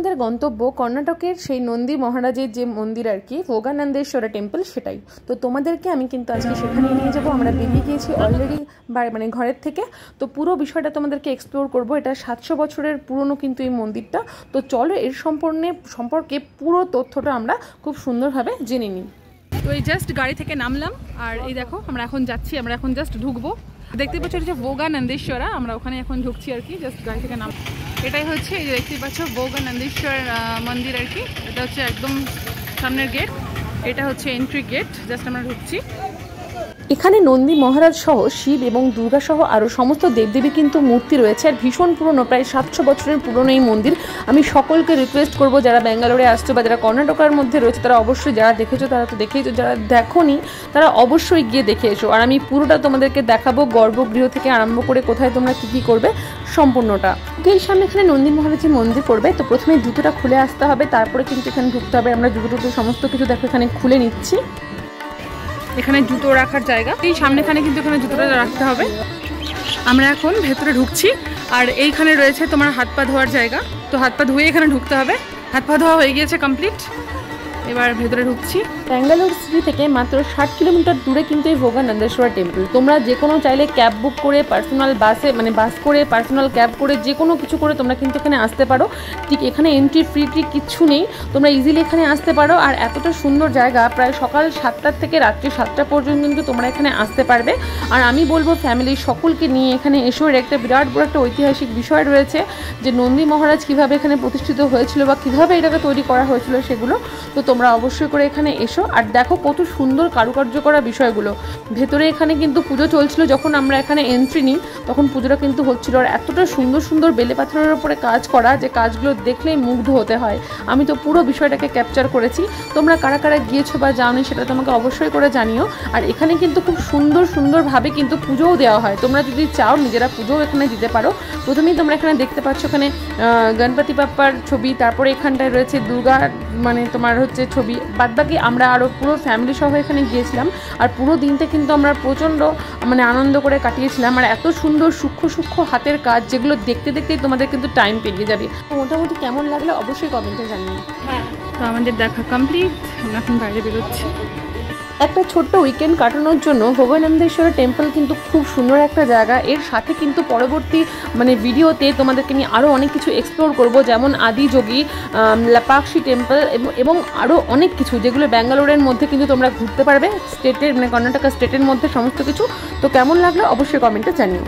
আমাদের গন্তব্য কর্ণাটকের সেই নন্দী মহারাজের যে মন্দির আর কি, ভোগানন্দেশ্বরা টেম্পল, সেটাই। তো তোমাদেরকে আমি কিন্তু আজকে সেখানে নিয়ে যাবো। আমরা বেরিয়ে গিয়েছি অলরেডি মানে ঘরের থেকে। তো পুরো বিষয়টা তোমাদেরকে এক্সপ্লোর করব। এটা 700 বছরের পুরনো কিন্তু এই মন্দিরটা। তো চলো এর সম্পর্কে পুরো তথ্যটা আমরা খুব সুন্দরভাবে জেনে নিই। তো এই জাস্ট গাড়ি থেকে নামলাম, আর এই দেখো আমরা এখন যাচ্ছি, আমরা এখন জাস্ট ঢুকবো। দেখতে পাচ্ছ এটা ভোগানন্দেশ্বরা, আমরা ওখানে এখন ঢুকছি আর কি, জাস্ট গাড়ি থেকে নাম। এটাই হচ্ছে এই যে দেখতে পাচ্ছ ভোগানন্দেশ্বর মন্দির আর কি। এটা হচ্ছে একদম সামনের গেট, এটা হচ্ছে এন্ট্রি গেট, জাস্ট আমরা ঢুকছি। এখানে নন্দী মহারাজ সহ শিব এবং দুর্গা সহ আরও সমস্ত দেবদেবী কিন্তু মূর্তি রয়েছে। আর ভীষণ পুরনো, প্রায় 700 বছরের পুরনো এই মন্দির। আমি সকলকে রিকোয়েস্ট করব যারা ব্যাঙ্গালোরে আসছো বা যারা কর্ণাটকার মধ্যে রয়েছে তারা অবশ্যই, যারা দেখেছো তারা তো দেখেইছো, যারা দেখোনি তারা অবশ্যই গিয়ে দেখে এসো। আর আমি পুরোটা তোমাদেরকে দেখাবো, গর্ভগৃহ থেকে আরম্ভ করে কোথায় তোমরা কী করবে সম্পূর্ণটা। এই সামনে এখানে নন্দী মহারাজের মন্দির পড়বে। তো প্রথমে জুতোটা খুলে আসতে হবে, তারপরে কিন্তু এখানে ঢুকতে হবে। আমরা জুতো সমস্ত কিছু দেখো এখানে খুলে নিচ্ছি। এখানে জুতো রাখার জায়গা, এই সামনেখানে কিন্তু এখানে জুতোটা রাখতে হবে। আমরা এখন ভেতরে ঢুকছি, আর এইখানে রয়েছে তোমার হাত পা ধোয়ার জায়গা। তো হাত পা ধুয়ে এখানে ঢুকতে হবে। হাত পা ধোয়া হয়ে গিয়েছে কমপ্লিট, এবার ভেতরে ঢুকছি। ব্যাঙ্গালোর সিটি থেকে মাত্র 60 কিলোমিটার দূরে কিন্তু এই ভোগানন্দেশ্বরা টেম্পল। তোমরা যে কোনো চাইলে ক্যাব বুক করে, পার্সোনাল বাসে মানে বাস করে, পার্সোনাল ক্যাব করে, যে কোনো কিছু করে তোমরা কিন্তু এখানে আসতে পারো। ঠিক এখানে এন্ট্রি ফ্রি কিচ্ছু নেই, তোমরা ইজিলি এখানে আসতে পারো। আর এতটা সুন্দর জায়গা, প্রায় সকাল 7টা থেকে রাত্রি 7টা পর্যন্ত কিন্তু তোমরা এখানে আসতে পারবে। আর আমি বলবো ফ্যামিলির সকলকে নিয়ে এখানে এসো। এর একটা বিরাট বড় একটা ঐতিহাসিক বিষয় রয়েছে যে নন্দী মহারাজ কীভাবে এখানে প্রতিষ্ঠিত হয়েছিল বা কীভাবে এটাকে তৈরি করা হয়েছিল সেগুলো। তো তোমরা অবশ্যই করে এখানে এসো আর দেখো কত সুন্দর কারুকার্য করা বিষয়গুলো। ভেতরে এখানে কিন্তু পুজো চলছিল, যখন আমরা এখানে এন্ট্রি নিই তখন পুজোটা কিন্তু হচ্ছিল। আর এতটা সুন্দর সুন্দর বেলে পাথরের উপরে কাজ করা, যে কাজগুলো দেখলেই মুগ্ধ হতে হয়। আমি তো পুরো বিষয়টাকে ক্যাপচার করেছি। তোমরা কারা কারা গিয়েছো বা যাওনি সেটা তোমাকে অবশ্যই করে জানিও। আর এখানে কিন্তু খুব সুন্দরভাবে কিন্তু পুজোও দেওয়া হয়। তোমরা যদি চাও নিজেরা পুজোও এখানে দিতে পারো। প্রথমেই তোমরা এখানে দেখতে পাচ্ছ এখানে গণপতি বাপ্পার ছবি, তারপরে এখানটায় রয়েছে দুর্গা মানে তোমার হচ্ছে ছবি। বাদবাকি আমরা আরও পুরো ফ্যামিলি সহ এখানে গিয়েছিলাম, আর পুরো দিনটা কিন্তু আমরা প্রচণ্ড মানে আনন্দ করে কাটিয়েছিলাম। আর এত সুন্দর সূক্ষ্ম হাতের কাজ, যেগুলো দেখতেই তোমাদের কিন্তু টাইম পেরিয়ে যাবে। মোটামুটি কেমন লাগলো অবশ্যই কমেন্টে জানিও। হ্যাঁ, তো আমাদের দেখা কমপ্লিট, আমরা এখন বাইরে বেরোচ্ছি। একটা ছোট্ট উইকেন্ড কাটানোর জন্য ভোগানন্দেশ্বরা টেম্পল কিন্তু খুব সুন্দর একটা জায়গা। এর সাথে কিন্তু পরবর্তী মানে ভিডিওতে তোমাদেরকে নিয়ে আরও অনেক কিছু এক্সপ্লোর করব, যেমন আদিযোগী, লাপাক্ষী টেম্পল এবং আরও অনেক কিছু, যেগুলো ব্যাঙ্গালোরের মধ্যে কিন্তু তোমরা ঘুরতে পারবে, স্টেটের মানে কর্ণাটকা স্টেটের মধ্যে সমস্ত কিছু। তো কেমন লাগলো অবশ্যই কমেন্টে জানিও।